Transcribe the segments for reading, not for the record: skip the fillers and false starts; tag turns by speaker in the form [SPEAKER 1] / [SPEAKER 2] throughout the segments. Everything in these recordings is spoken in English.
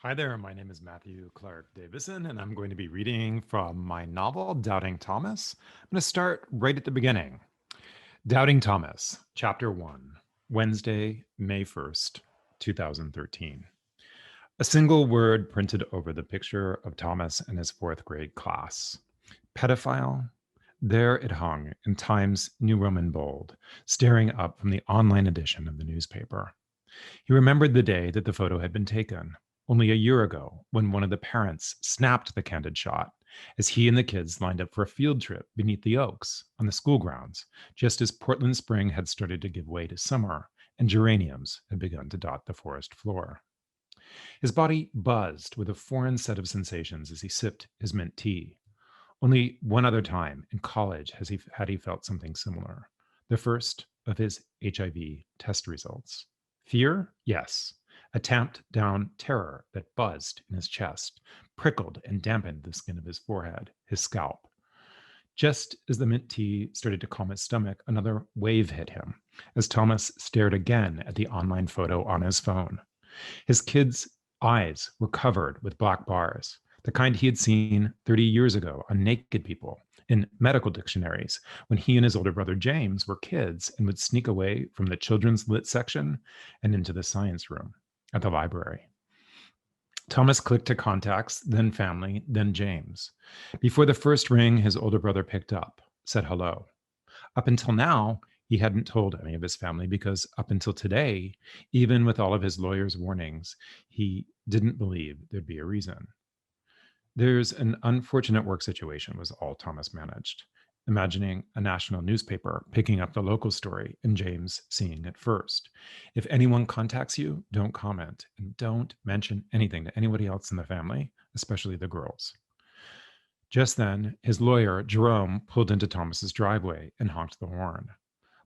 [SPEAKER 1] Hi there, my name is Matthew Clark Davison, and I'm going to be reading from my novel, Doubting Thomas. I'm going to start right at the beginning. Doubting Thomas, Chapter 1, Wednesday, May 1st, 2013. A single word printed over the picture of Thomas and his fourth grade class. Pedophile. There it hung in Times New Roman bold, staring up from the online edition of the newspaper. He remembered the day that the photo had been taken, only a year ago, when one of the parents snapped the candid shot as he and the kids lined up for a field trip beneath the oaks on the school grounds, just as Portland spring had started to give way to summer and geraniums had begun to dot the forest floor. His body buzzed with a foreign set of sensations as he sipped his mint tea. Only one other time in college had he felt something similar, the first of his HIV test results. Fear? Yes. A tamped down terror that buzzed in his chest, prickled and dampened the skin of his forehead, his scalp. Just as the mint tea started to calm his stomach, another wave hit him as Thomas stared again at the online photo on his phone. His kid's eyes were covered with black bars, the kind he had seen 30 years ago on naked people in medical dictionaries when he and his older brother James were kids and would sneak away from the children's lit section and into the science room at the library. Thomas clicked to contacts, then family, then James. Before the first ring, his older brother picked up, said hello. Up until now, he hadn't told any of his family because up until today, even with all of his lawyer's warnings, he didn't believe there'd be a reason. There's an unfortunate work situation, was all Thomas managed, imagining a national newspaper picking up the local story and James seeing it first. If anyone contacts you, don't comment and don't mention anything to anybody else in the family, especially the girls. Just then, his lawyer, Jerome, pulled into Thomas's driveway and honked the horn.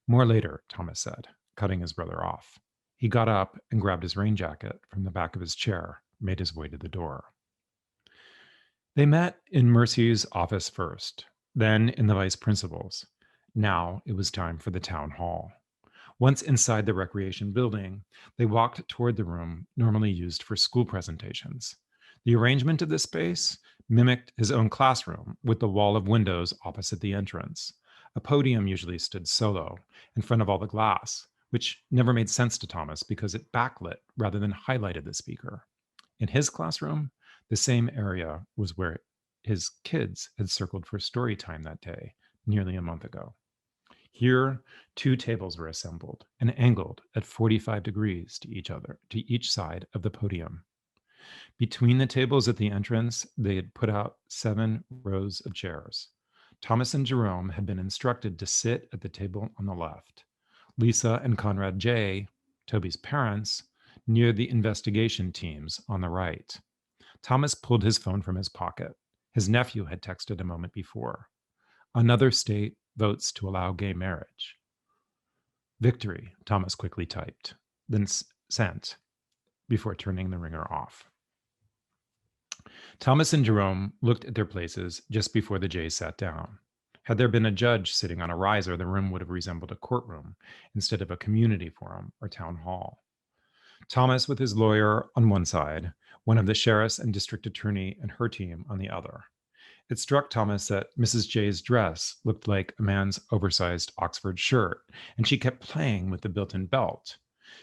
[SPEAKER 1] More later, Thomas said, cutting his brother off. He got up and grabbed his rain jacket from the back of his chair, made his way to the door. They met in Mercy's office first, then in the vice principal's. Now it was time for the town hall. Once inside the recreation building, they walked toward the room normally used for school presentations. The arrangement of this space mimicked his own classroom with the wall of windows opposite the entrance. A podium usually stood solo in front of all the glass, which never made sense to Thomas because it backlit rather than highlighted the speaker. In his classroom, the same area was where his kids had circled for story time that day, nearly a month ago. Here, two tables were assembled and angled at 45 degrees to each side of the podium. Between the tables at the entrance, they had put out 7 rows of chairs. Thomas and Jerome had been instructed to sit at the table on the left. Lisa and Conrad J., Toby's parents, near the investigation teams on the right. Thomas pulled his phone from his pocket. His nephew had texted a moment before. Another state votes to allow gay marriage. Victory, Thomas quickly typed, then sent before turning the ringer off. Thomas and Jerome looked at their places just before the Jays sat down. Had there been a judge sitting on a riser, the room would have resembled a courtroom instead of a community forum or town hall. Thomas with his lawyer on one side, one of the sheriffs and district attorney and her team on the other. It struck Thomas that Mrs. J's dress looked like a man's oversized Oxford shirt, and she kept playing with the built-in belt.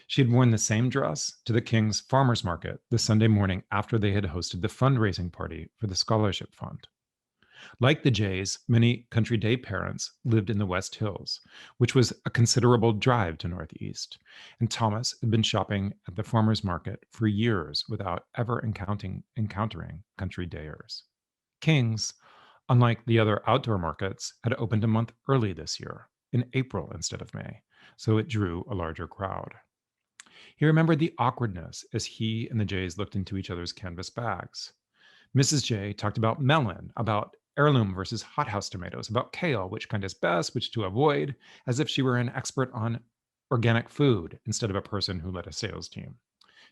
[SPEAKER 1] She had worn the same dress to the King's Farmers Market the Sunday morning after they had hosted the fundraising party for the scholarship fund. Like the Jays, many country day parents lived in the West Hills, which was a considerable drive to Northeast, and Thomas had been shopping at the farmers market for years without ever encountering country dayers. King's, unlike the other outdoor markets, had opened a month early this year, in April instead of May, so it drew a larger crowd. He remembered the awkwardness as he and the Jays looked into each other's canvas bags. Mrs. J talked about melon, about heirloom versus hothouse tomatoes, about kale, which kind is best, which to avoid, as if she were an expert on organic food instead of a person who led a sales team.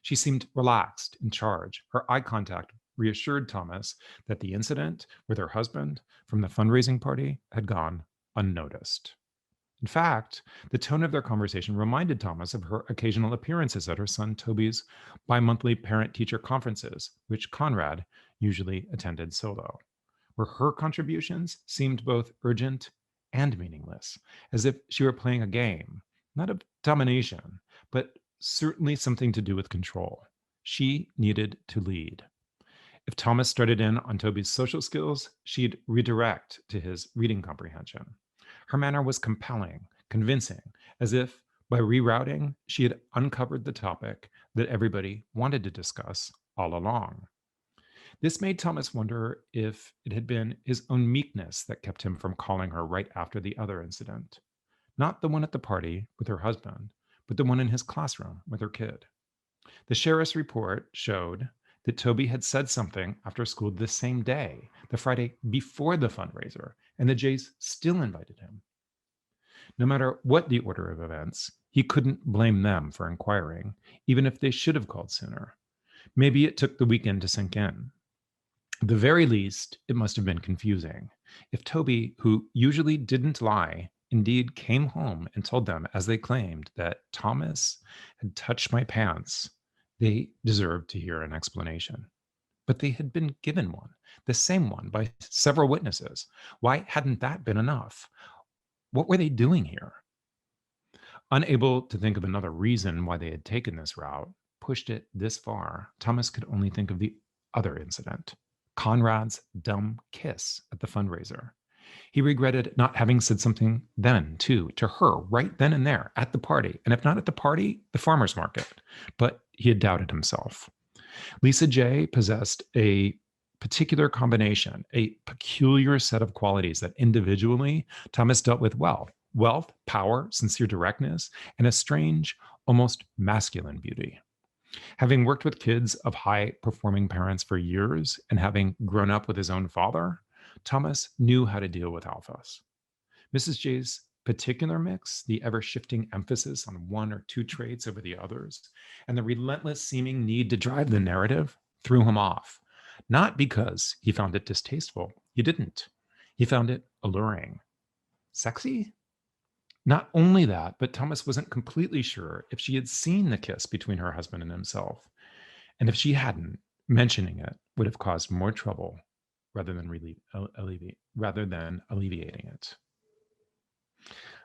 [SPEAKER 1] She seemed relaxed, in charge. Her eye contact reassured Thomas that the incident with her husband from the fundraising party had gone unnoticed. In fact, the tone of their conversation reminded Thomas of her occasional appearances at her son Toby's bi-monthly parent-teacher conferences, which Conrad usually attended solo, where her contributions seemed both urgent and meaningless, as if she were playing a game, not of domination, but certainly something to do with control. She needed to lead. If Thomas started in on Toby's social skills, she'd redirect to his reading comprehension. Her manner was compelling, convincing, as if by rerouting, she had uncovered the topic that everybody wanted to discuss all along. This made Thomas wonder if it had been his own meekness that kept him from calling her right after the other incident. Not the one at the party with her husband, but the one in his classroom with her kid. The sheriff's report showed that Toby had said something after school the same day, the Friday before the fundraiser, and the Jays still invited him. No matter what the order of events, he couldn't blame them for inquiring, even if they should have called sooner. Maybe it took the weekend to sink in. At the very least, it must have been confusing. If Toby, who usually didn't lie, indeed came home and told them, as they claimed, that Thomas had touched my pants, they deserved to hear an explanation. But they had been given one, the same one, by several witnesses. Why hadn't that been enough? What were they doing here? Unable to think of another reason why they had taken this route, pushed it this far, Thomas could only think of the other incident, Conrad's dumb kiss at the fundraiser. He regretted not having said something then, too, to her, right then and there, at the party. And if not at the party, the farmer's market. But he had doubted himself. Lisa J possessed a particular combination, a peculiar set of qualities that individually Thomas dealt with well. Wealth, power, sincere directness, and a strange, almost masculine beauty. Having worked with kids of high performing parents for years and having grown up with his own father, Thomas knew how to deal with alphas. Mrs. J's particular mix, the ever shifting emphasis on one or two traits over the others, and the relentless seeming need to drive the narrative, threw him off. Not because he found it distasteful, he didn't. He found it alluring. Sexy? Not only that, but Thomas wasn't completely sure if she had seen the kiss between her husband and himself. And if she hadn't, mentioning it would have caused more trouble rather than alleviating it.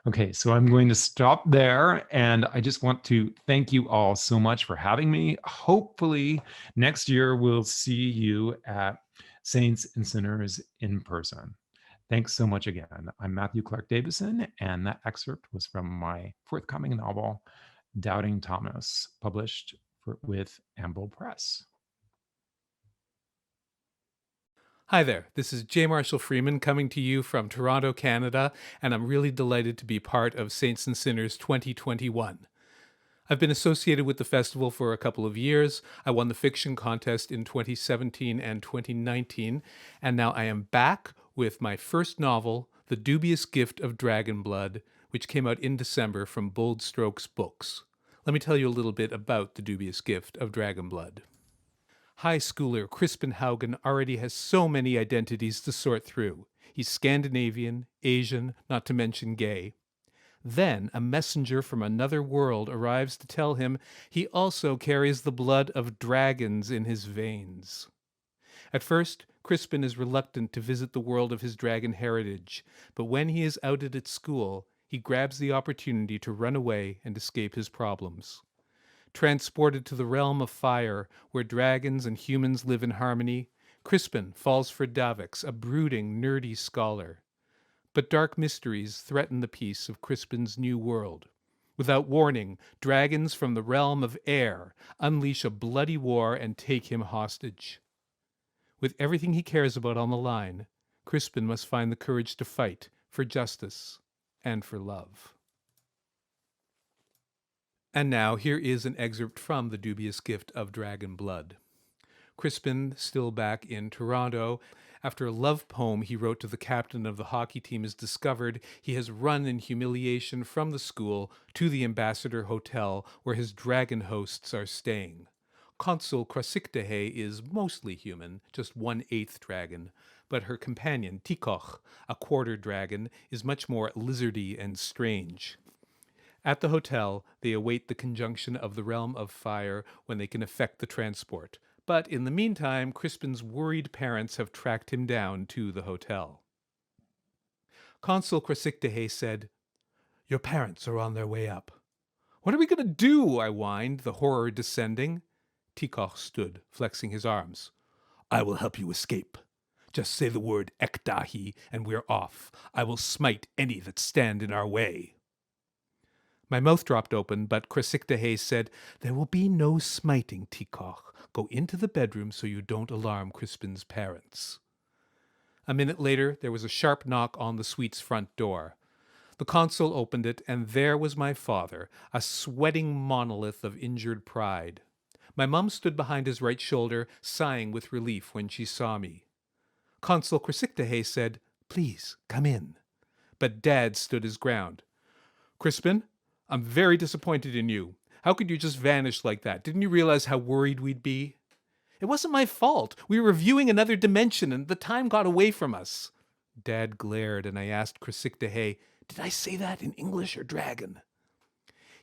[SPEAKER 1] Okay, so I'm going to stop there, and I just want to thank you all so much for having me. Hopefully, next year we'll see you at Saints and Sinners in person. Thanks so much again. I'm Matthew Clark Davison, and that excerpt was from my forthcoming novel, Doubting Thomas, published with Amble Press.
[SPEAKER 2] Hi there, this is J. Marshall Freeman coming to you from Toronto, Canada, and I'm really delighted to be part of Saints and Sinners 2021. I've been associated with the festival for a couple of years. I won the fiction contest in 2017 and 2019, and now I am back with my first novel, The Dubious Gift of Dragon Blood, which came out in December from Bold Strokes Books. Let me tell you a little bit about The Dubious Gift of Dragon Blood. High schooler Crispin Haugen already has so many identities to sort through. He's Scandinavian, Asian, not to mention gay. Then a messenger from another world arrives to tell him he also carries the blood of dragons in his veins. At first, Crispin is reluctant to visit the world of his dragon heritage, but when he is outed at school, he grabs the opportunity to run away and escape his problems. Transported to the realm of fire, where dragons and humans live in harmony, Crispin falls for Davix, a brooding, nerdy scholar. But dark mysteries threaten the peace of Crispin's new world. Without warning, dragons from the realm of air unleash a bloody war and take him hostage. With everything he cares about on the line, Crispin must find the courage to fight for justice and for love. And now, here is an excerpt from The Dubious Gift of Dragon Blood. Crispin, still back in Toronto, after a love poem he wrote to the captain of the hockey team is discovered, he has run in humiliation from the school to the Ambassador Hotel, where his dragon hosts are staying. Consul Krasiktehe is mostly human, just 1/8 dragon, but her companion, Tikoch, a quarter dragon, is much more lizardy and strange. At the hotel, they await the conjunction of the realm of fire when they can effect the transport. But in the meantime, Crispin's worried parents have tracked him down to the hotel. Consul Chrysichtae said, "Your parents are on their way up." "What are we going to do?" I whined, the horror descending. Tikoch stood, flexing his arms. "I will help you escape. Just say the word Ekdahi, and we're off. I will smite any that stand in our way." My mouth dropped open, but Chrysichtae said, "There will be no smiting, Tikoch. Go into the bedroom so you don't alarm Crispin's parents." A minute later, there was a sharp knock on the suite's front door. The consul opened it, and there was my father, a sweating monolith of injured pride. My mum stood behind his right shoulder, sighing with relief when she saw me. Consul Chrysichtae said, "Please, come in." But Dad stood his ground. "Crispin, I'm very disappointed in you. How could you just vanish like that? Didn't you realize how worried we'd be?" "It wasn't my fault. We were viewing another dimension, and the time got away from us." Dad glared, and I asked Chrysichtae, "Did I say that in English or dragon?"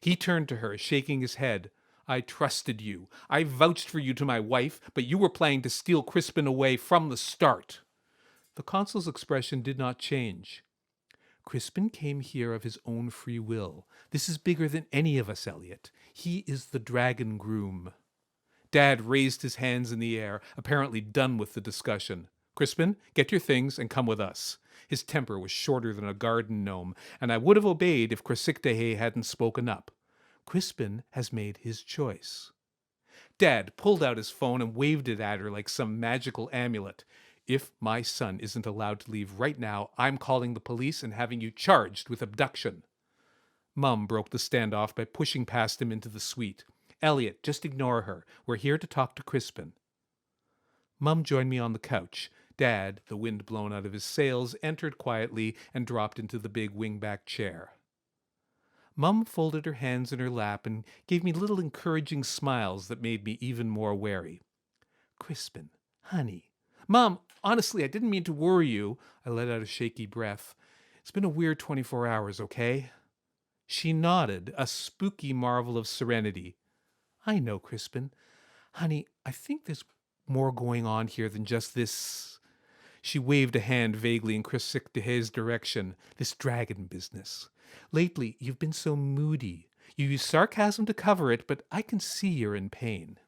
[SPEAKER 2] He turned to her, shaking his head. "I trusted you. I vouched for you to my wife, but you were planning to steal Crispin away from the start." The consul's expression did not change. "Crispin came here of his own free will. This is bigger than any of us, Elliot. He is the dragon groom." Dad raised his hands in the air, apparently done with the discussion. "Crispin, get your things and come with us." His temper was shorter than a garden gnome, and I would have obeyed if Chrysichtae hadn't spoken up. "Crispin has made his choice." Dad pulled out his phone and waved it at her like some magical amulet. "If my son isn't allowed to leave right now, I'm calling the police and having you charged with abduction." Mum broke the standoff by pushing past him into the suite. "Elliot, just ignore her. We're here to talk to Crispin." Mum joined me on the couch. Dad, the wind blown out of his sails, entered quietly and dropped into the big wingback chair. Mum folded her hands in her lap and gave me little encouraging smiles that made me even more wary. "Crispin, honey." "Mom, honestly, I didn't mean to worry you." I let out a shaky breath. "It's been a weird 24 hours, okay?" She nodded, a spooky marvel of serenity. "I know, Crispin. Honey, I think there's more going on here than just this." She waved a hand vaguely in Chrysichtae's direction. "This dragon business. Lately, you've been so moody. You use sarcasm to cover it, but I can see you're in pain."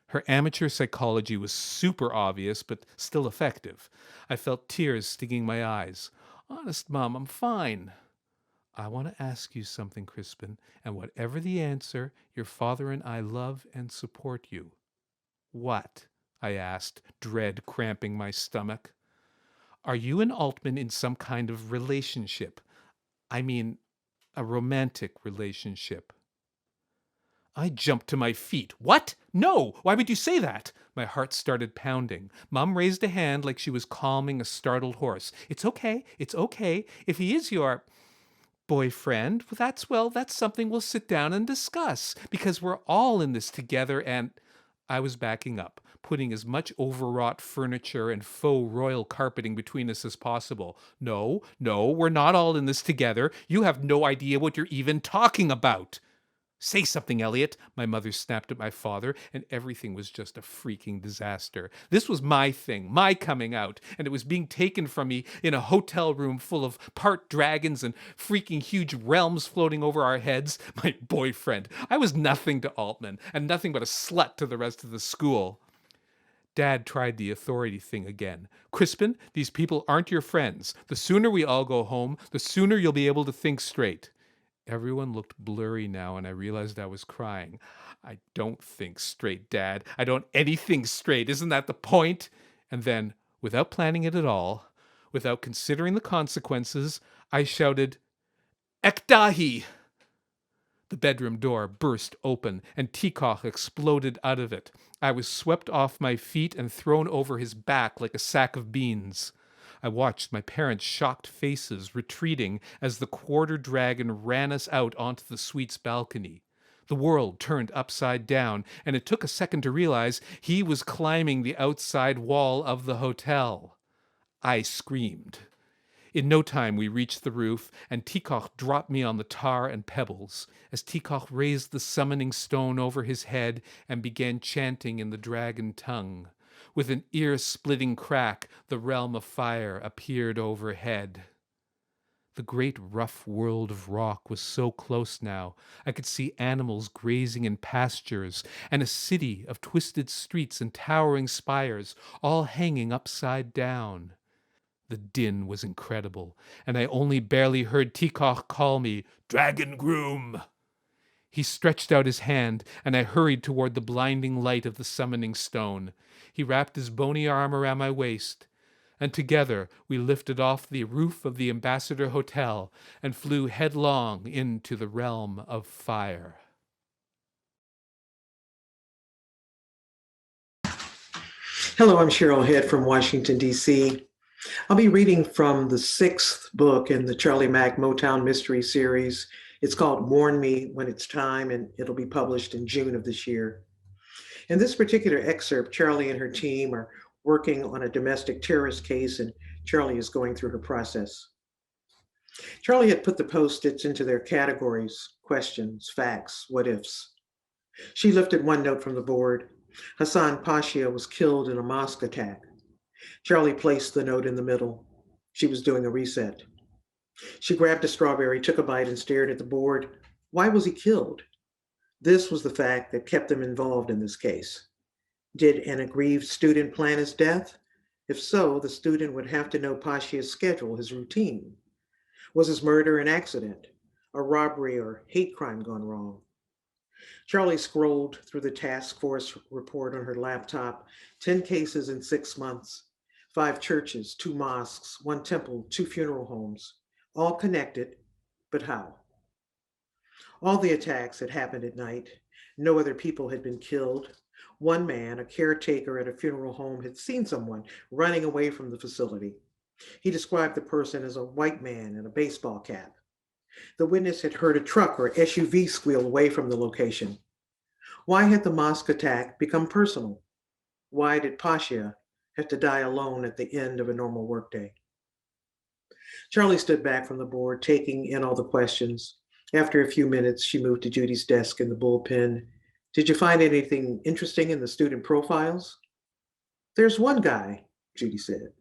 [SPEAKER 2] Her amateur psychology was super obvious, but still effective. I felt tears stinging my eyes. "Honest, Mom, I'm fine." "I want to ask you something, Crispin, and whatever the answer, your father and I love and support you." "What?" I asked, dread cramping my stomach. "Are you and Altman in some kind of relationship? I mean, a romantic relationship?" I jumped to my feet. "What? No! Why would you say that?" My heart started pounding. Mom raised a hand like she was calming a startled horse. "It's okay. It's okay. If he is your boyfriend, that's something we'll sit down and discuss, because we're all in this together." And I was backing up, putting as much overwrought furniture and faux royal carpeting between us as possible. No, we're not all in this together. You have no idea what you're even talking about." "Say something, Elliot," my mother snapped at my father, and everything was just a freaking disaster. This was my thing, my coming out, and it was being taken from me in a hotel room full of part dragons and freaking huge realms floating over our heads. My boyfriend. I was nothing to Altman, and nothing but a slut to the rest of the school. Dad tried the authority thing again. "Crispin, these people aren't your friends. The sooner we all go home, the sooner you'll be able to think straight." Everyone looked blurry now, and I realized I was crying. "I don't think straight, Dad. I don't anything straight. Isn't that the point?" And then, without planning it at all, without considering the consequences, I shouted, "Ekdahi!" The bedroom door burst open, and Tikoch exploded out of it. I was swept off my feet and thrown over his back like a sack of beans. I watched my parents' shocked faces retreating as the quarter dragon ran us out onto the suite's balcony. The world turned upside down, and it took a second to realize he was climbing the outside wall of the hotel. I screamed. In no time, we reached the roof, and Tikoch dropped me on the tar and pebbles as Tikoch raised the summoning stone over his head and began chanting in the dragon tongue. With an ear-splitting crack, the realm of fire appeared overhead. The great rough world of rock was so close now. I could see animals grazing in pastures, and a city of twisted streets and towering spires, all hanging upside down. The din was incredible, and I only barely heard Tikoch call me, "Dragon Groom!" He stretched out his hand, and I hurried toward the blinding light of the summoning stone. He wrapped his bony arm around my waist, and together we lifted off the roof of the Ambassador Hotel and flew headlong into the realm of fire.
[SPEAKER 3] Hello, I'm Cheryl Head from Washington, D.C. I'll be reading from the sixth book in the Charlie Mack Motown Mystery Series. It's called Warn Me When It's Time, and it'll be published in June of this year. In this particular excerpt, Charlie and her team are working on a domestic terrorist case, and Charlie is going through her process. Charlie had put the Post-its into their categories: questions, facts, what ifs. She lifted one note from the board. Hassan Pasha was killed in a mosque attack. Charlie placed the note in the middle. She was doing a reset. She grabbed a strawberry, took a bite, and stared at the board. Why was he killed? This was the fact that kept them involved in this case. Did an aggrieved student plan his death? If so, the student would have to know Pasha's schedule, his routine. Was his murder an accident, a robbery, or hate crime gone wrong? Charlie scrolled through the task force report on her laptop. 10 cases in 6 months, 5 churches, 2 mosques, 1 temple, 2 funeral homes, all connected, but how? All the attacks had happened at night. No other people had been killed. One man, a caretaker at a funeral home, had seen someone running away from the facility. He described the person as a white man in a baseball cap. The witness had heard a truck or SUV squeal away from the location. Why had the mosque attack become personal? Why did Pasha have to die alone at the end of a normal workday? Charlie stood back from the board, taking in all the questions. After a few minutes, she moved to Judy's desk in the bullpen. Did you find anything interesting in the student profiles? There's one guy, Judy said.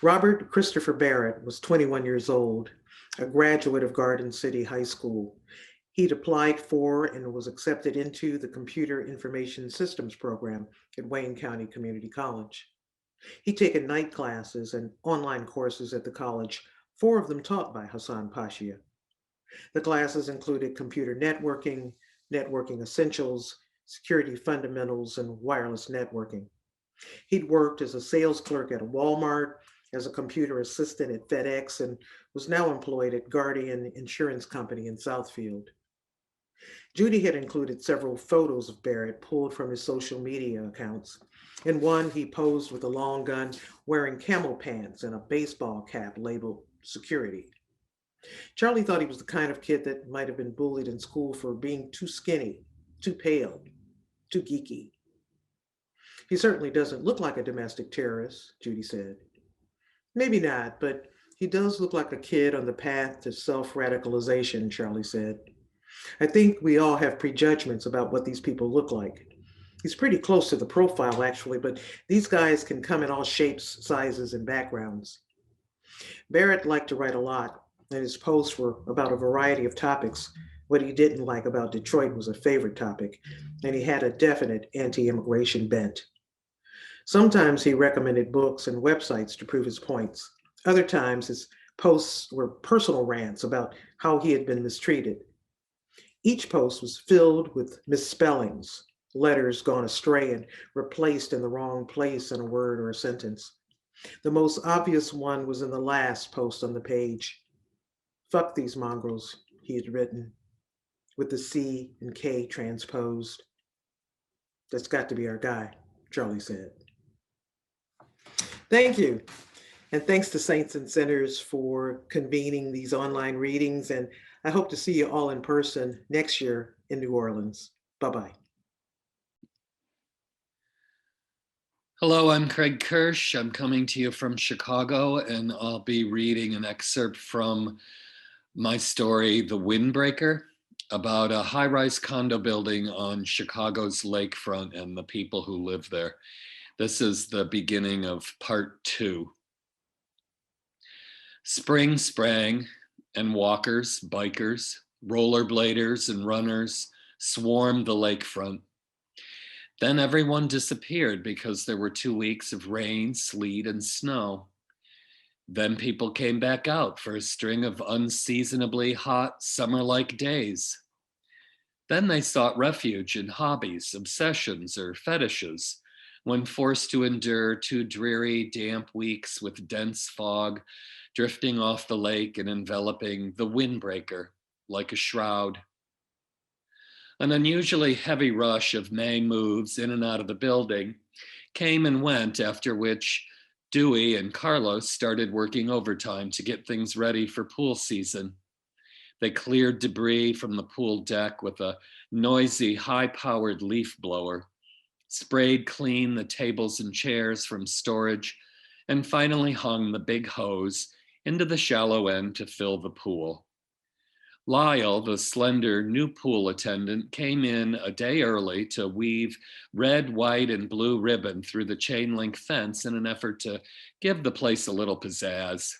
[SPEAKER 3] Robert Christopher Barrett was 21 years old, a graduate of Garden City High School. He'd applied for and was accepted into the Computer Information Systems program at Wayne County Community College. He'd taken night classes and online courses at the college, 4 of them taught by Hassan Pasha. The classes included computer networking, networking essentials, security fundamentals, and wireless networking. He'd worked as a sales clerk at a Walmart, as a computer assistant at FedEx, and was now employed at Guardian Insurance Company in Southfield. Judy had included several photos of Barrett pulled from his social media accounts. In one, he posed with a long gun, wearing camel pants and a baseball cap labeled security. Charlie thought he was the kind of kid that might have been bullied in school for being too skinny, too pale, too geeky. He certainly doesn't look like a domestic terrorist, Judy said. Maybe not, but he does look like a kid on the path to self-radicalization, Charlie said. I think we all have prejudgments about what these people look like. He's pretty close to the profile, actually, but these guys can come in all shapes, sizes, and backgrounds. Barrett liked to write a lot, and his posts were about a variety of topics. What he didn't like about Detroit was a favorite topic, and he had a definite anti-immigration bent. Sometimes he recommended books and websites to prove his points. Other times his posts were personal rants about how he had been mistreated. Each post was filled with misspellings, letters gone astray and replaced in the wrong place in a word or a sentence. The most obvious one was in the last post on the page. Fuck these mongrels, he had written, with the C and K transposed. That's got to be our guy, Charlie said. Thank you. And thanks to Saints and Sinners for convening these online readings. And I hope to see you all in person next year in New Orleans. Bye-bye.
[SPEAKER 4] Hello, I'm Craig Kirsch. I'm coming to you from Chicago, and I'll be reading an excerpt from my story, The Windbreaker, about a high-rise condo building on Chicago's lakefront and the people who live there. This is the beginning of part 2. Spring sprang, and walkers, bikers, rollerbladers, and runners swarmed the lakefront. Then everyone disappeared because there were 2 weeks of rain, sleet, and snow. Then people came back out for a string of unseasonably hot summer-like days. Then they sought refuge in hobbies, obsessions, or fetishes when forced to endure 2 dreary, damp weeks with dense fog drifting off the lake and enveloping the windbreaker like a shroud. An unusually heavy rush of May moves in and out of the building came and went, after which Dewey and Carlos started working overtime to get things ready for pool season. They cleared debris from the pool deck with a noisy, high-powered leaf blower, sprayed clean the tables and chairs from storage, and finally hung the big hose into the shallow end to fill the pool. Lyle, the slender new pool attendant, came in a day early to weave red, white, and blue ribbon through the chain link fence in an effort to give the place a little pizzazz.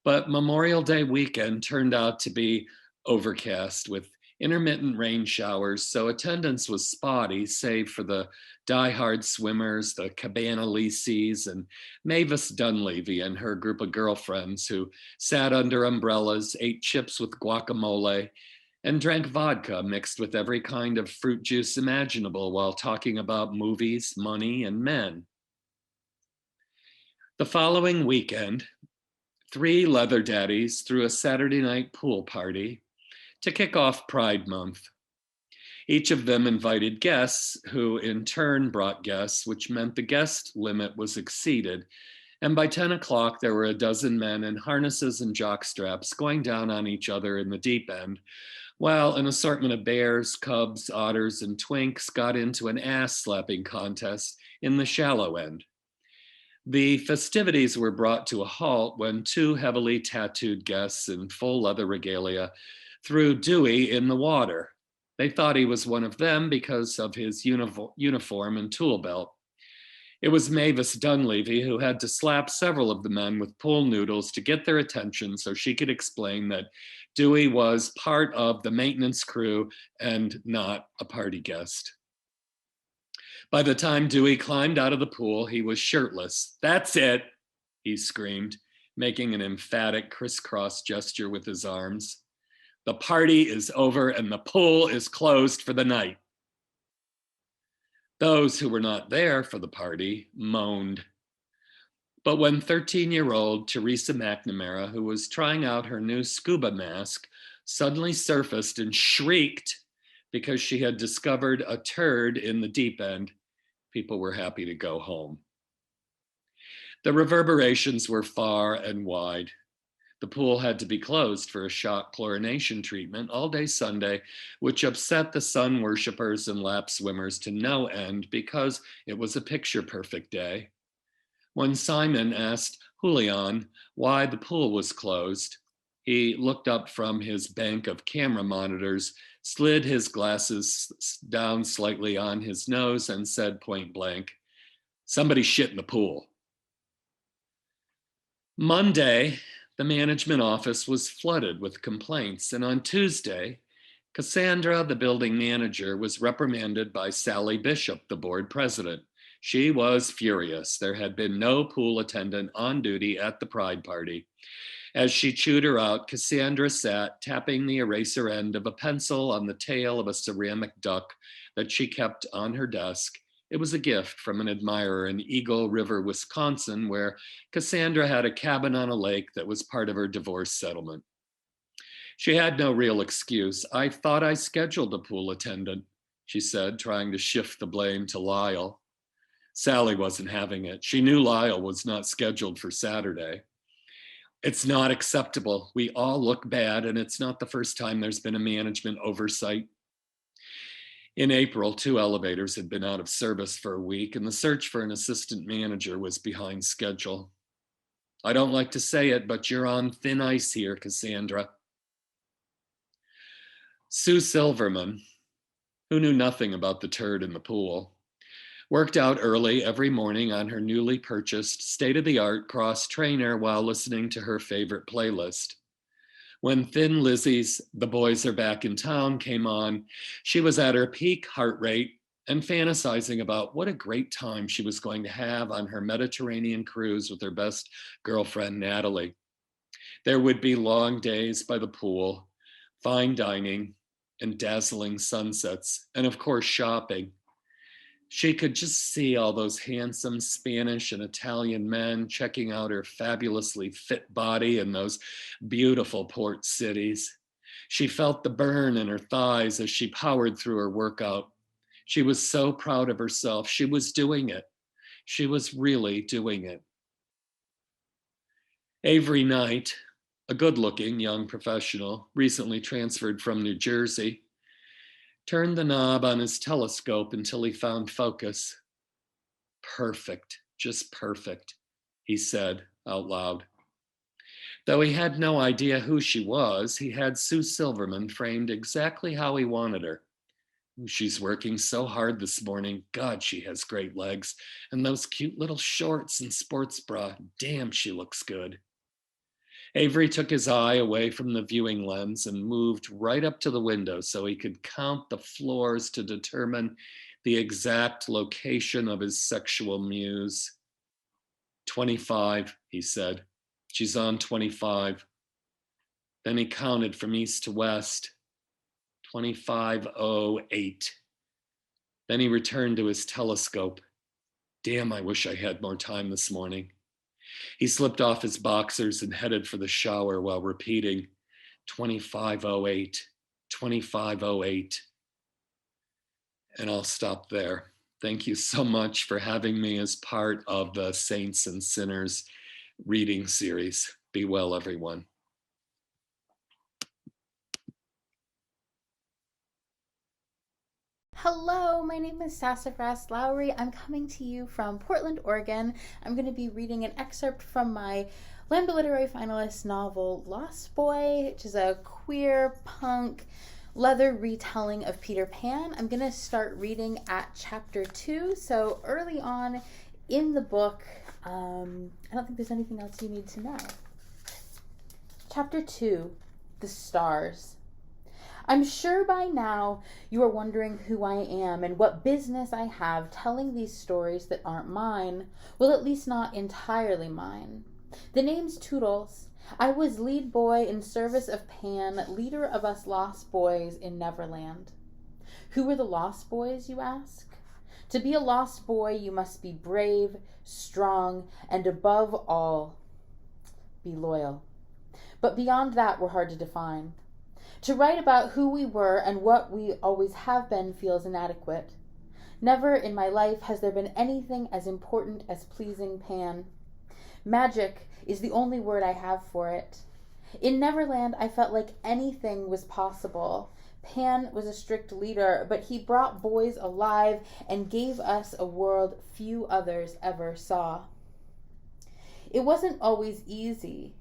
[SPEAKER 4] But Memorial Day weekend turned out to be overcast with intermittent rain showers, so attendance was spotty, save for the diehard swimmers, the Cabana Lises, and Mavis Dunleavy and her group of girlfriends who sat under umbrellas, ate chips with guacamole, and drank vodka mixed with every kind of fruit juice imaginable while talking about movies, money, and men. The following weekend, 3 leather daddies threw a Saturday night pool party to kick off Pride Month. Each of them invited guests who in turn brought guests, which meant the guest limit was exceeded. And by 10 o'clock, there were a dozen men in harnesses and jockstraps going down on each other in the deep end, while an assortment of bears, cubs, otters, and twinks got into an ass slapping contest in the shallow end. The festivities were brought to a halt when 2 heavily tattooed guests in full leather regalia threw Dewey in the water. They thought he was one of them because of his uniform and tool belt. It was Mavis Dunleavy who had to slap several of the men with pool noodles to get their attention so she could explain that Dewey was part of the maintenance crew and not a party guest. By the time Dewey climbed out of the pool, he was shirtless. "That's it," he screamed, making an emphatic crisscross gesture with his arms. "The party is over and the pool is closed for the night." Those who were not there for the party moaned. But when 13-year-old Teresa McNamara, who was trying out her new scuba mask, suddenly surfaced and shrieked because she had discovered a turd in the deep end, people were happy to go home. The reverberations were far and wide. The pool had to be closed for a shock chlorination treatment all day Sunday, which upset the sun worshippers and lap swimmers to no end because it was a picture-perfect day. When Simon asked Julian why the pool was closed, he looked up from his bank of camera monitors, slid his glasses down slightly on his nose, and said point blank, "Somebody shit in the pool." Monday, the management office was flooded with complaints, and on Tuesday, Cassandra, the building manager, was reprimanded by Sally Bishop, the board president. She was furious. There had been no pool attendant on duty at the Pride party. As she chewed her out, Cassandra sat tapping the eraser end of a pencil on the tail of a ceramic duck that she kept on her desk. It was a gift from an admirer in Eagle River, Wisconsin, where Cassandra had a cabin on a lake that was part of her divorce settlement. She had no real excuse. "I thought I scheduled a pool attendant," she said, trying to shift the blame to Lyle. Sally wasn't having it. She knew Lyle was not scheduled for Saturday. "It's not acceptable. We all look bad, and it's not the first time there's been a management oversight." In April, 2 elevators had been out of service for a week, and the search for an assistant manager was behind schedule. I don't like to say it, but you're on thin ice here, Cassandra. Sue Silverman, who knew nothing about the turd in the pool, worked out early every morning on her newly purchased state-of-the-art cross trainer while listening to her favorite playlist. When Thin Lizzie's "The Boys Are Back in Town" came on, she was at her peak heart rate and fantasizing about what a great time she was going to have on her Mediterranean cruise with her best girlfriend, Natalie. There would be long days by the pool, fine dining, and dazzling sunsets, and of course, shopping. She could just see all those handsome Spanish and Italian men checking out her fabulously fit body in those beautiful port cities. She felt the burn in her thighs as she powered through her workout. She was so proud of herself. She was doing it. She was really doing it. Avery Knight, a good-looking young professional, recently transferred from New Jersey, turned the knob on his telescope until he found focus. Perfect, just perfect, he said out loud. Though he had no idea who she was, he had Sue Silverman framed exactly how he wanted her. She's working so hard this morning. God, she has great legs. And those cute little shorts and sports bra. Damn, she looks good. Avery took his eye away from the viewing lens and moved right up to the window so he could count the floors to determine the exact location of his sexual muse. 25, he said. She's on 25. Then he counted from east to west. 2508. Then he returned to his telescope. Damn, I wish I had more time this morning. He slipped off his boxers and headed for the shower while repeating 2508, 2508. And I'll stop there. Thank you so much for having me as part of the Saints and Sinners reading series. Be well, everyone.
[SPEAKER 5] Hello, my name is Sassafras Lowry. I'm coming to you from Portland, Oregon. I'm going to be reading an excerpt from my Lambda Literary Finalist novel, Lost Boy, which is a queer punk leather retelling of Peter Pan. I'm going to start reading at chapter 2. So early on in the book, I don't think there's anything else you need to know. Chapter 2, The Stars. I'm sure by now you are wondering who I am and what business I have telling these stories that aren't mine, well, at least not entirely mine. The name's Toodles. I was lead boy in service of Pan, leader of us lost boys in Neverland. Who were the lost boys, you ask? To be a lost boy, you must be brave, strong, and above all, be loyal. But beyond that, we're hard to define. To write about who we were and what we always have been feels inadequate. Never in my life has there been anything as important as pleasing Pan. Magic is the only word I have for it. In Neverland, I felt like anything was possible. Pan was a strict leader, but he brought boys alive and gave us a world few others ever saw. It wasn't always easy.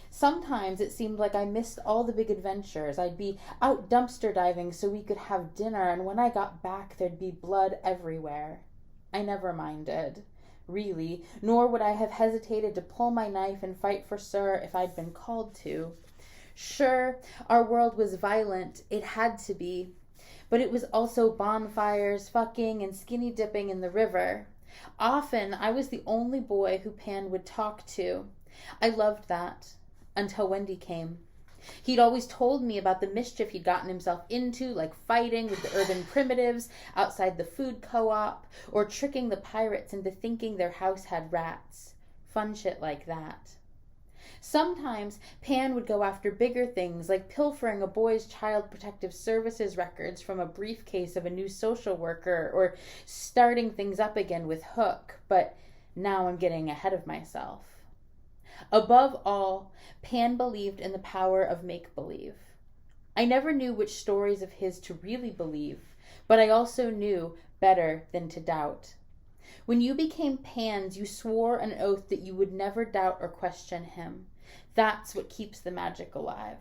[SPEAKER 5] Sometimes it seemed like I missed all the big adventures. I'd be out dumpster diving so we could have dinner, and when I got back, there'd be blood everywhere. I never minded, really, nor would I have hesitated to pull my knife and fight for Sir if I'd been called to. Sure, our world was violent. It had to be. But it was also bonfires, fucking, and skinny dipping in the river. Often, I was the only boy who Pan would talk to. I loved that. Until Wendy came. He'd always told me about the mischief he'd gotten himself into, like fighting with the urban primitives outside the food co-op, or tricking the pirates into thinking their house had rats. Fun shit like that. Sometimes Pan would go after bigger things, like pilfering a boy's child protective services records from a briefcase of a new social worker, or starting things up again with Hook, but now I'm getting ahead of myself. Above all, Pan believed in the power of make-believe. I never knew which stories of his to really believe, but I also knew better than to doubt. When you became Pan's, you swore an oath that you would never doubt or question him. That's what keeps the magic alive.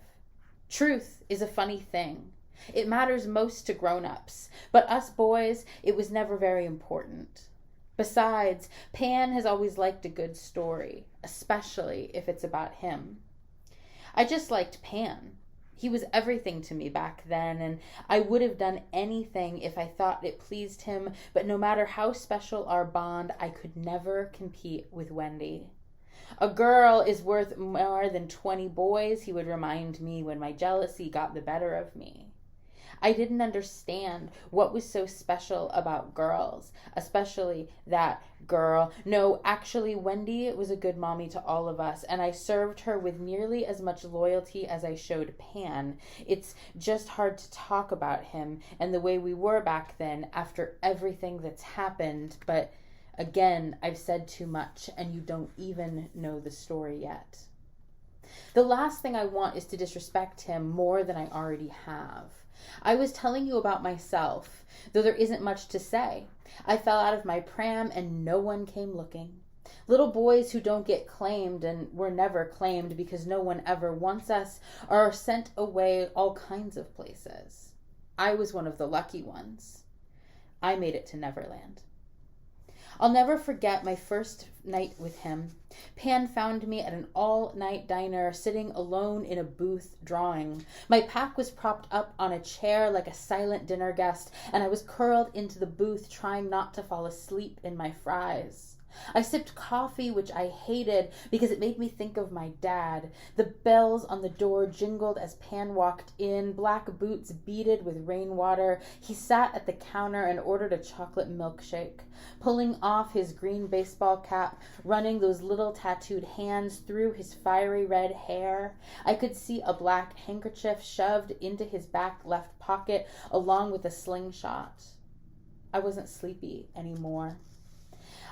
[SPEAKER 5] Truth is a funny thing. It matters most to grown-ups, but us boys, it was never very important. Besides, Pan has always liked a good story, especially if it's about him. I just liked Pan. He was everything to me back then, and I would have done anything if I thought it pleased him, but no matter how special our bond, I could never compete with Wendy. A girl is worth more than 20 boys, he would remind me when my jealousy got the better of me. I didn't understand what was so special about girls, especially that girl. No, actually, Wendy was a good mommy to all of us, and I served her with nearly as much loyalty as I showed Pan. It's just hard to talk about him and the way we were back then after everything that's happened, but again, I've said too much, and you don't even know the story yet. The last thing I want is to disrespect him more than I already have. I was telling you about myself, though there isn't much to say. I fell out of my pram and no one came looking. Little boys who don't get claimed and were never claimed because no one ever wants us are sent away all kinds of places. I was one of the lucky ones. I made it to Neverland. I'll never forget my first night with him. Pan found me at an all-night diner, sitting alone in a booth drawing. My pack was propped up on a chair like a silent dinner guest, and I was curled into the booth trying not to fall asleep in my fries. I sipped coffee, which I hated because it made me think of my dad. The bells on the door jingled as Pan walked in, black boots beaded with rainwater. He sat at the counter and ordered a chocolate milkshake, pulling off his green baseball cap, running those little tattooed hands through his fiery red hair. I could see a black handkerchief shoved into his back left pocket along with a slingshot. I wasn't sleepy anymore.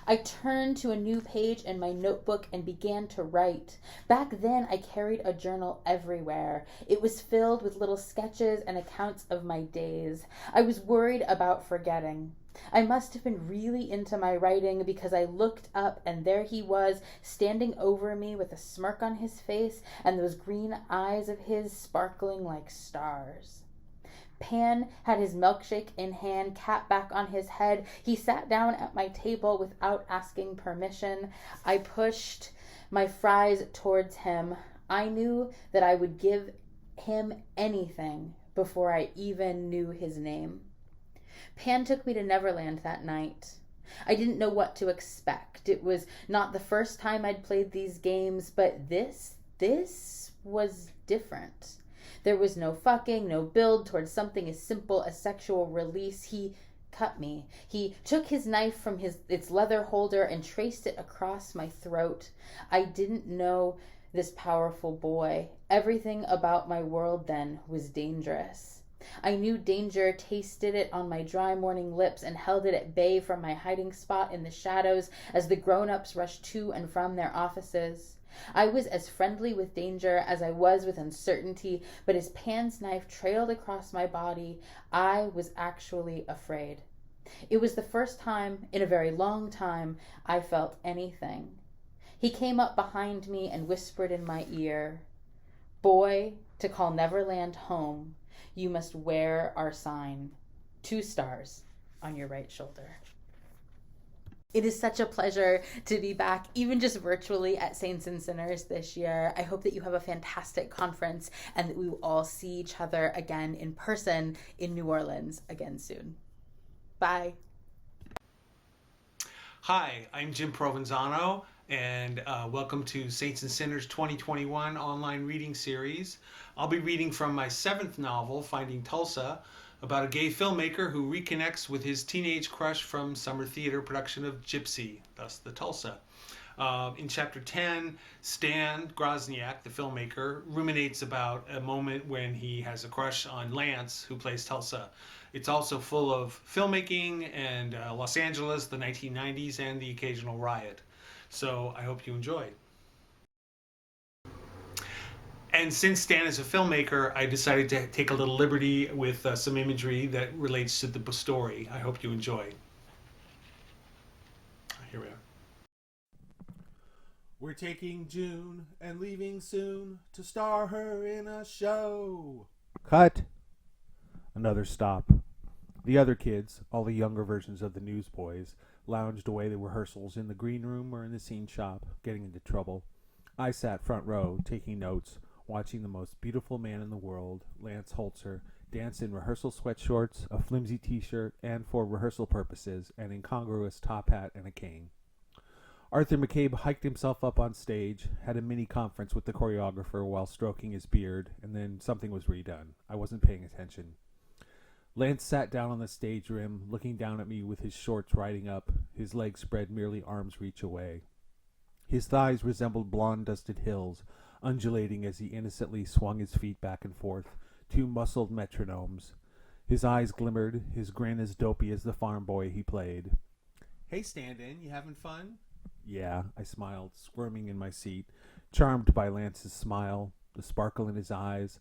[SPEAKER 5] I turned to a new page in my notebook and began to write. Back then, I carried a journal everywhere. It was filled with little sketches and accounts of my days. I was worried about forgetting. I must have been really into my writing because I looked up and there he was, standing over me with a smirk on his face and those green eyes of his sparkling like stars. Pan had his milkshake in hand, cap back on his head. He sat down at my table without asking permission. I pushed my fries towards him. I knew that I would give him anything before I even knew his name. Pan took me to Neverland that night. I didn't know what to expect. It was not the first time I'd played these games, but this was different. There was no fucking, no build towards something as simple as sexual release. He cut me. He took his knife from its leather holder and traced it across my throat. I didn't know this powerful boy. Everything about my world then was dangerous. I knew danger, tasted it on my dry morning lips, and held it at bay from my hiding spot in the shadows as the grown-ups rushed to and from their offices. I was as friendly with danger as I was with uncertainty, but as Pan's knife trailed across my body, I was actually afraid. It was the first time in a very long time I felt anything. He came up behind me and whispered in my ear, "Boy, to call Neverland home, you must wear our sign, 2 stars on your right shoulder." It is such a pleasure to be back, even just virtually, at Saints and Sinners this year. I hope that you have a fantastic conference and that we will all see each other again in person in New Orleans again soon. Bye.
[SPEAKER 6] Hi, I'm Jim Provenzano, and welcome to Saints and Sinners 2021 online reading series. I'll be reading from my 7th novel, Finding Tulsa, about a gay filmmaker who reconnects with his teenage crush from summer theater production of Gypsy, thus the Tulsa. In chapter 10, Stan Grozniak, the filmmaker, ruminates about a moment when he has a crush on Lance, who plays Tulsa. It's also full of filmmaking and Los Angeles, the 1990s, and the occasional riot. So I hope you enjoy. And since Stan is a filmmaker, I decided to take a little liberty with some imagery that relates to the story. I hope you enjoy. Here we are.
[SPEAKER 7] We're taking June and leaving soon to star her in a show. Cut. Another stop. The other kids, all the younger versions of the newsboys, lounged away to rehearsals in the green room or in the scene shop, getting into trouble. I sat front row, taking notes, watching the most beautiful man in the world, Lance Holzer, dance in rehearsal sweatshorts, a flimsy t-shirt, and for rehearsal purposes, an incongruous top hat and a cane. Arthur McCabe hiked himself up on stage, had a mini-conference with the choreographer while stroking his beard, and then something was redone. I wasn't paying attention. Lance sat down on the stage rim, looking down at me with his shorts riding up, his legs spread merely arm's reach away. His thighs resembled blonde-dusted hills, undulating as he innocently swung his feet back and forth, two muscled metronomes. His eyes glimmered, his grin as dopey as the farm boy he played. "Hey, stand-in, you having fun?" "Yeah," I smiled, squirming in my seat, charmed by Lance's smile, the sparkle in his eyes,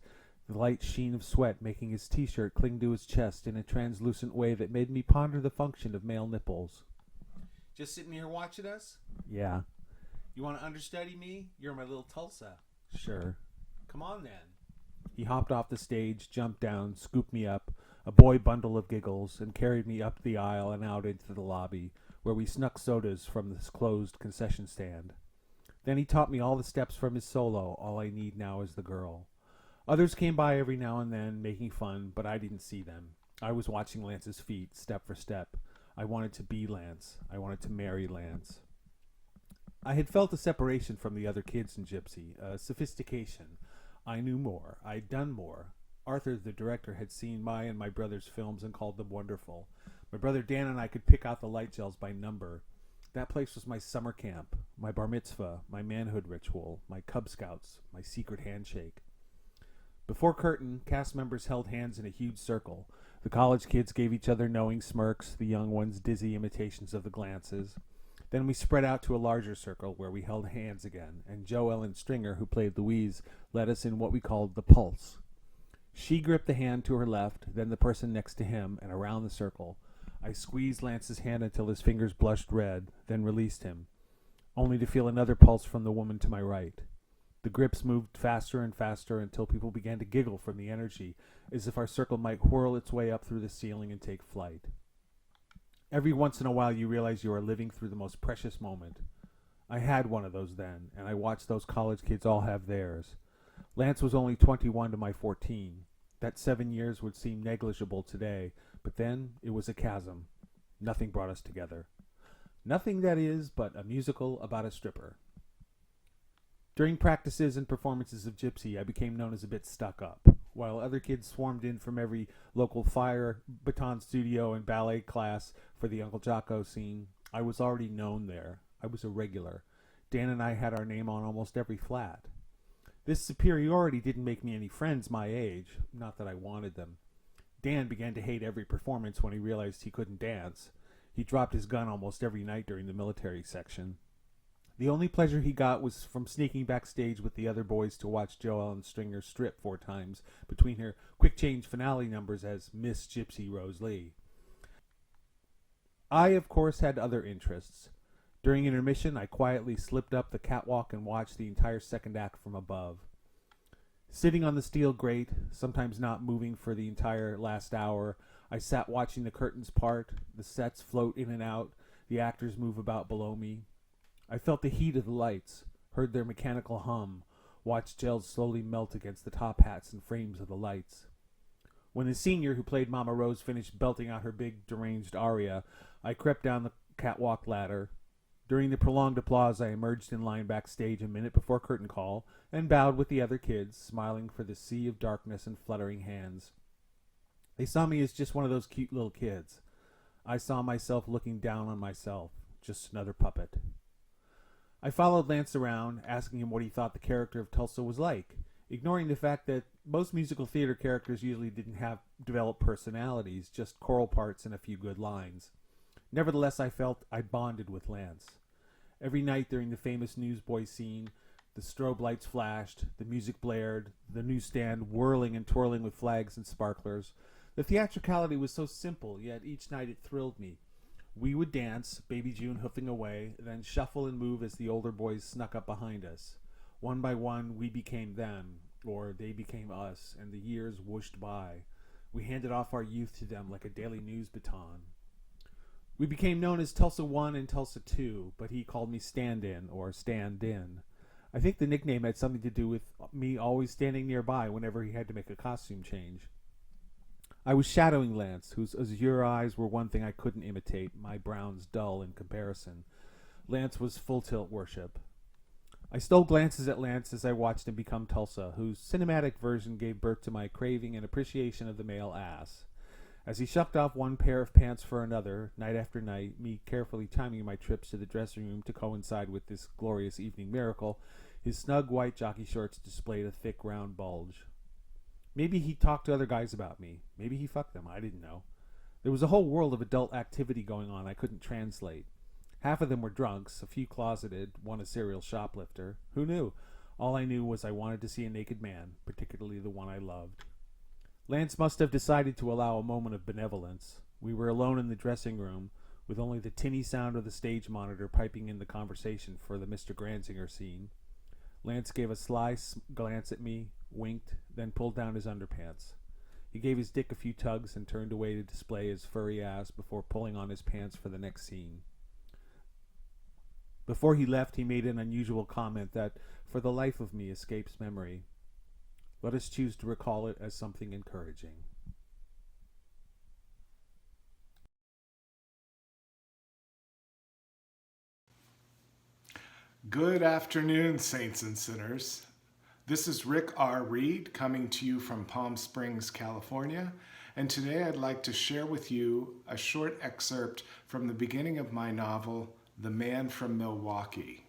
[SPEAKER 7] the light sheen of sweat making his t-shirt cling to his chest in a translucent way that made me ponder the function of male nipples. "Just sitting here watching us?" "Yeah." "You want to understudy me? You're my little Tulsa." "Sure." "Come on, then." He hopped off the stage, jumped down, scooped me up, a boy bundle of giggles, and carried me up the aisle and out into the lobby, where we snuck sodas from this closed concession stand. Then he taught me all the steps from his solo, All I Need Now Is the Girl. Others came by every now and then, making fun, but I didn't see them. I was watching Lance's feet, step for step. I wanted to be Lance. I wanted to marry Lance. I had felt a separation from the other kids in Gypsy, a sophistication. I knew more. I'd done more. Arthur, the director, had seen my and my brother's films and called them wonderful. My brother Dan and I could pick out the light gels by number. That place was my summer camp, my bar mitzvah, my manhood ritual, my Cub Scouts, my secret handshake. Before curtain, cast members held hands in a huge circle. The college kids gave each other knowing smirks, the young ones dizzy imitations of the glances. Then we spread out to a larger circle where we held hands again, and Jo Ellen Stringer, who played Louise, led us in what we called the pulse. She gripped the hand to her left, then the person next to him, and around the circle. I squeezed Lance's hand until his fingers blushed red, then released him, only to feel another pulse from the woman to my right. The grips moved faster and faster until people began to giggle from the energy, as if our circle might whirl its way up through the ceiling and take flight. Every once in a while you realize you are living through the most precious moment. I had one of those then, and I watched those college kids all have theirs. Lance was only 21 to my 14. That 7 years would seem negligible today, but then it was a chasm. Nothing brought us together. Nothing, that is, but a musical about a stripper. During practices and performances of Gypsy, I became known as a bit stuck up. While other kids swarmed in from every local fire, baton studio, and ballet class for the Uncle Jocko scene, I was already known there. I was a regular. Dan and I had our name on almost every flat. This superiority didn't make me any friends my age, not that I wanted them. Dan began to hate every performance when he realized he couldn't dance. He dropped his gun almost every night during the military section. The only pleasure he got was from sneaking backstage with the other boys to watch Jo Ellen Stringer strip 4 times between her quick-change finale numbers as Miss Gypsy Rose Lee. I, of course, had other interests. During intermission, I quietly slipped up the catwalk and watched the entire second act from above. Sitting on the steel grate, sometimes not moving for the entire last hour, I sat watching the curtains part, the sets float in and out, the actors move about below me. I felt the heat of the lights, heard their mechanical hum, watched gels slowly melt against the top hats and frames of the lights. When the senior who played Mama Rose finished belting out her big, deranged aria, I crept down the catwalk ladder. During the prolonged applause, I emerged in line backstage a minute before curtain call and bowed with the other kids, smiling for the sea of darkness and fluttering hands. They saw me as just one of those cute little kids. I saw myself looking down on myself, just another puppet. I followed Lance around, asking him what he thought the character of Tulsa was like, ignoring the fact that most musical theater characters usually didn't have developed personalities, just choral parts and a few good lines. Nevertheless, I felt I bonded with Lance. Every night during the famous newsboy scene, The strobe lights flashed, the music blared, the newsstand whirling and twirling with flags and sparklers. The theatricality was so simple, yet each night it thrilled me. We would dance, Baby June hoofing away, then shuffle and move as the older boys snuck up behind us. One by one, we became them, or they became us, and the years whooshed by. We handed off our youth to them like a daily news baton. We became known as Tulsa 1 and Tulsa 2, but he called me Stand-In, or Stand-In. I think the nickname had something to do with me always standing nearby whenever he had to make a costume change. I was shadowing Lance, whose azure eyes were one thing I couldn't imitate, my browns dull in comparison. Lance was full-tilt worship. I stole glances at Lance as I watched him become Tulsa, whose cinematic version gave birth to my craving and appreciation of the male ass. As he shucked off one pair of pants for another, night after night, me carefully timing my trips to the dressing room to coincide with this glorious evening miracle, his snug white jockey shorts displayed a thick round bulge. Maybe he talked to other guys about me. Maybe he fucked them. I didn't know. There was a whole world of adult activity going on I couldn't translate. Half of them were drunks, a few closeted, one a serial shoplifter. Who knew? All I knew was I wanted to see a naked man, particularly the one I loved. Lance must have decided to allow a moment of benevolence. We were alone in the dressing room, with only the tinny sound of the stage monitor piping in the conversation for the Mr. Granzinger scene. Lance gave a sly glance at me, winked, then pulled down his underpants. He gave his dick a few tugs and turned away to display his furry ass before pulling on his pants for the next scene. Before he left, he made an unusual comment that, for the life of me, escapes memory. Let us choose to recall it as something encouraging.
[SPEAKER 8] Good afternoon, saints and sinners. This is Rick R. Reed coming to you from Palm Springs, California, and today I'd like to share with you a short excerpt from the beginning of my novel, The Man from Milwaukee.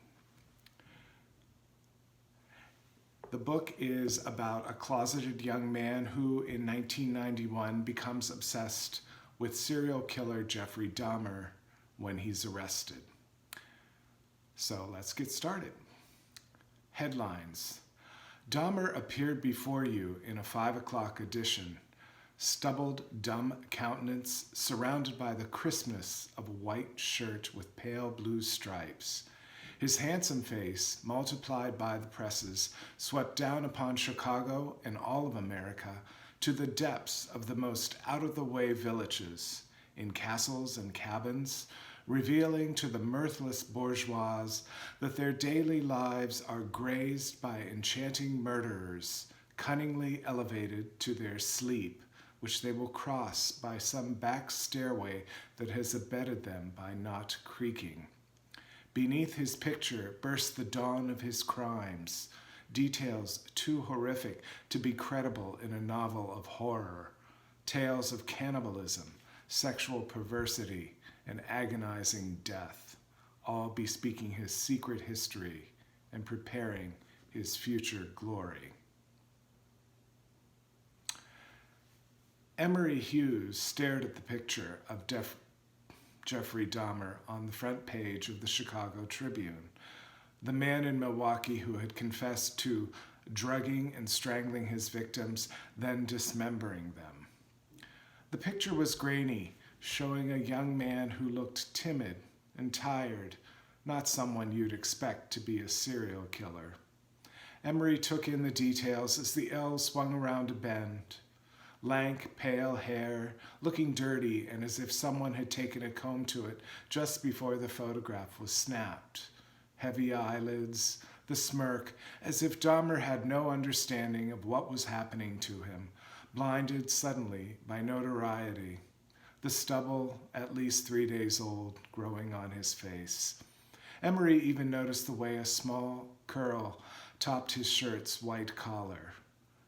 [SPEAKER 8] The book is about a closeted young man who, in 1991, becomes obsessed with serial killer Jeffrey Dahmer when he's arrested. So let's get started. Headlines. Dahmer appeared before you in a 5 o'clock edition. Stubbled, dumb countenance surrounded by the crispness of a white shirt with pale blue stripes. His handsome face, multiplied by the presses, swept down upon Chicago and all of America to the depths of the most out-of-the-way villages, in castles and cabins, revealing to the mirthless bourgeois that their daily lives are grazed by enchanting murderers, cunningly elevated to their sleep, which they will cross by some back stairway that has abetted them by not creaking. Beneath his picture burst the dawn of his crimes, details too horrific to be credible in a novel of horror, tales of cannibalism, sexual perversity, and agonizing death, all bespeaking his secret history and preparing his future glory. Emery Hughes stared at the picture of Jeffrey Dahmer on the front page of the Chicago Tribune, the man in Milwaukee who had confessed to drugging and strangling his victims, then dismembering them. The picture was grainy, showing a young man who looked timid and tired, not someone you'd expect to be a serial killer. Emery took in the details as the L swung around a bend. Lank, pale hair, looking dirty and as if someone had taken a comb to it just before the photograph was snapped. Heavy eyelids, the smirk, as if Dahmer had no understanding of what was happening to him, blinded suddenly by notoriety. The stubble, at least 3 days old, growing on his face. Emery even noticed the way a small curl topped his shirt's white collar.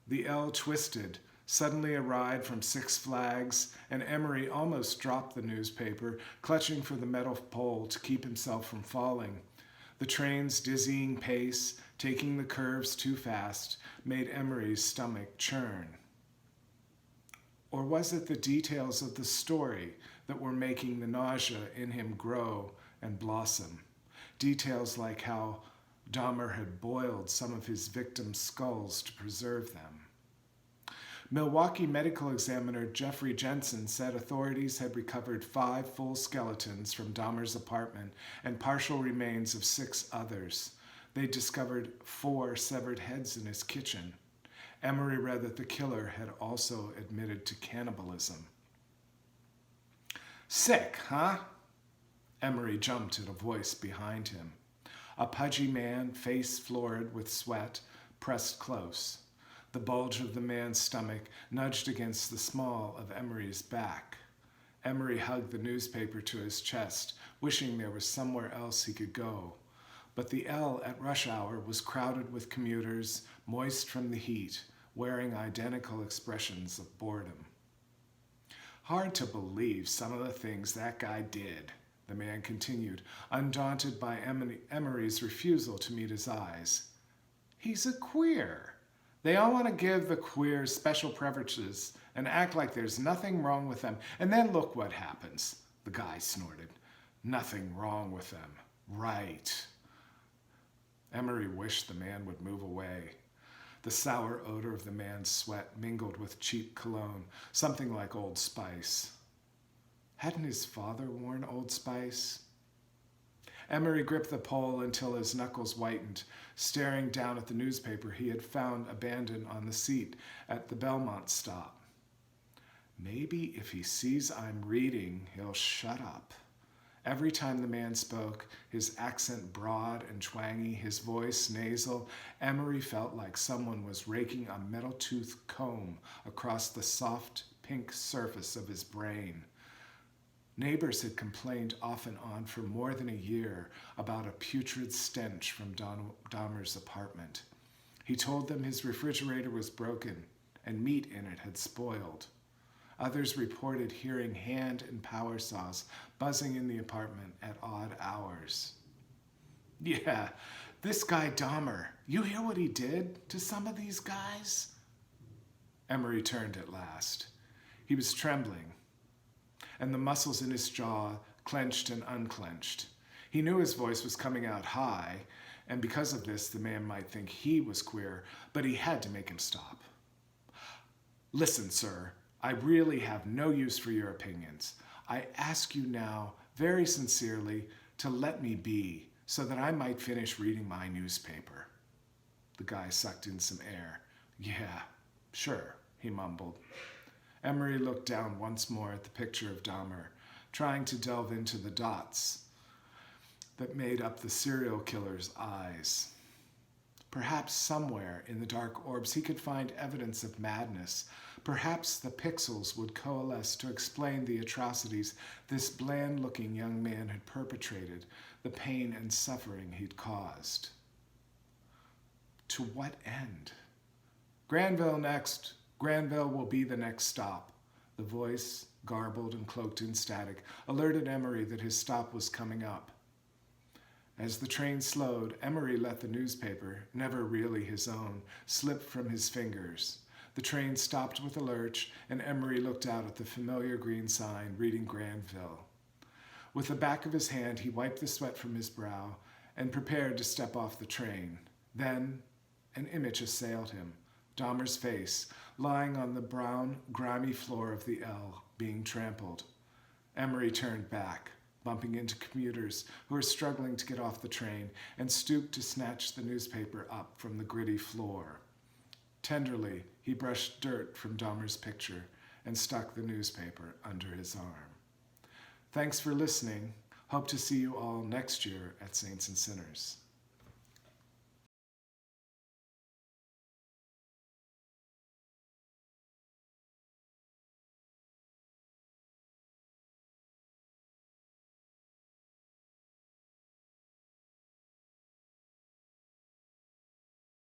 [SPEAKER 8] The L twisted, suddenly a ride from Six Flags, and Emery almost dropped the newspaper, clutching for the metal pole to keep himself from falling. The train's dizzying pace, taking the curves too fast, made Emery's stomach churn. Or was it the details of the story that were making the nausea in him grow and blossom? Details like how Dahmer had boiled some of his victims' skulls to preserve them. Milwaukee medical examiner Jeffrey Jensen said authorities had recovered 5 full skeletons from Dahmer's apartment and partial remains of 6 others. They discovered 4 severed heads in his kitchen. Emery read that the killer had also admitted to cannibalism. Sick, huh? Emery jumped at a voice behind him. A pudgy man, face florid with sweat, pressed close. The bulge of the man's stomach nudged against the small of Emery's back. Emery hugged the newspaper to his chest, wishing there was somewhere else he could go. But the L at rush hour was crowded with commuters, moist from the heat, wearing identical expressions of boredom. Hard to believe some of the things that guy did, the man continued, undaunted by Emery's refusal to meet his eyes. He's a queer. They all want to give the queers special privileges and act like there's nothing wrong with them. And then look what happens, the guy snorted. Nothing wrong with them. Right. Emery wished the man would move away. The sour odor of the man's sweat mingled with cheap cologne, something like Old Spice. Hadn't his father worn Old Spice? Emery gripped the pole until his knuckles whitened, staring down at the newspaper he had found abandoned on the seat at the Belmont stop. Maybe if he sees I'm reading, he'll shut up. Every time the man spoke, his accent broad and twangy, his voice nasal, Emery felt like someone was raking a metal-toothed comb across the soft, pink surface of his brain. Neighbors had complained off and on for more than a year about a putrid stench from Dahmer's apartment. He told them his refrigerator was broken and meat in it had spoiled. Others reported hearing hand and power saws buzzing in the apartment at odd hours. Yeah, this guy Dahmer, you hear what he did to some of these guys? Emery turned at last. He was trembling, and the muscles in his jaw clenched and unclenched. He knew his voice was coming out high, and because of this, the man might think he was queer, but he had to make him stop. Listen, sir, I really have no use for your opinions. I ask you now, very sincerely, to let me be, so that I might finish reading my newspaper. The guy sucked in some air. Yeah, sure, he mumbled. Emery looked down once more at the picture of Dahmer, trying to delve into the dots that made up the serial killer's eyes. Perhaps somewhere in the dark orbs he could find evidence of madness. Perhaps the pixels would coalesce to explain the atrocities this bland-looking young man had perpetrated, the pain and suffering he'd caused. To what end? Granville next. Granville will be the next stop. The voice, garbled and cloaked in static, alerted Emery that his stop was coming up. As the train slowed, Emery let the newspaper, never really his own, slip from his fingers. The train stopped with a lurch, and Emery looked out at the familiar green sign reading Granville. With the back of his hand, he wiped the sweat from his brow and prepared to step off the train. Then an image assailed him, Dahmer's face, lying on the brown, grimy floor of the L, being trampled. Emery turned back, bumping into commuters who were struggling to get off the train, and stooped to snatch the newspaper up from the gritty floor. Tenderly, he brushed dirt from Dahmer's picture and stuck the newspaper under his arm. Thanks for listening. Hope to see you all next year at Saints and Sinners.